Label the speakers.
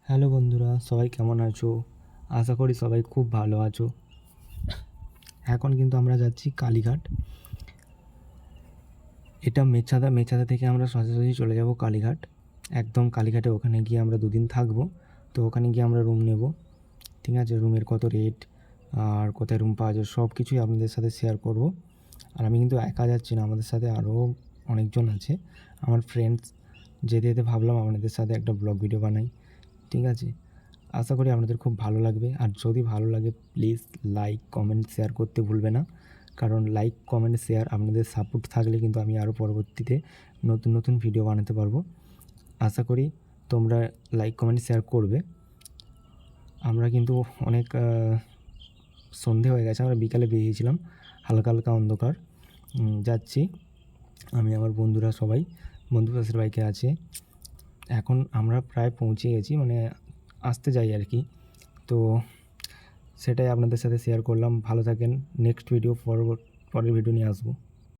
Speaker 1: Hello বন্ধুরা, সবাই কেমন আছো? আশা করি সবাই খুব ভালো আছো। এখন কিন্তু আমরা যাচ্ছি কালীঘাট। এটা মেছাদা থেকে আমরা সোজাসুজি চলে যাব কালীঘাট। একদম কালীঘাটে ওখানে গিয়ে আমরা দুদিন থাকবো। তো ওখানে গিয়ে আমরা রুম নেব। ঠিক আছে, রুমের কত রেট আর কোথায় রুম পাওয়া যায় সব কিছুই আপনাদের সাথে শেয়ার করব। আর আমি কিন্তু একা যাচ্ছি না, আমাদের সাথে আরও অনেকজন আছে আমার ফ্রেন্ডস। যেতে যেতে ভাবলাম আপনাদের সাথে একটা ব্লগ ভিডিও বানাই। ঠিক আছে, আশা করি আপনাদের খুব ভালো লাগবে। আর যদি ভালো লাগে প্লিজ লাইক কমেন্ট শেয়ার করতে ভুলবে না, কারণ লাইক কমেন্ট শেয়ার আপনাদের সাপোর্ট থাকলে কিন্তু আমি আরও পরবর্তীতে নতুন নতুন ভিডিও বানাতে পারবো। আশা করি তোমরা লাইক কমেন্ট শেয়ার করবে। আমরা কিন্তু অনেক সন্ধে হয়ে গেছে, আমরা বিকালে বেরিয়েছিলাম, হালকা হালকা অন্ধকার। যাচ্ছি আমি, আমার বন্ধুরা সবাই বন্ধু পাশের বাইকে আছে। এখন আমরা প্রায় পৌঁছে গেছি, মানে আসতে যাই আর কি। তো সেটাই আপনাদের সাথে শেয়ার করলাম। ভালো থাকেন, নেক্সট ভিডিও পরের ভিডিও নিয়ে আসবো।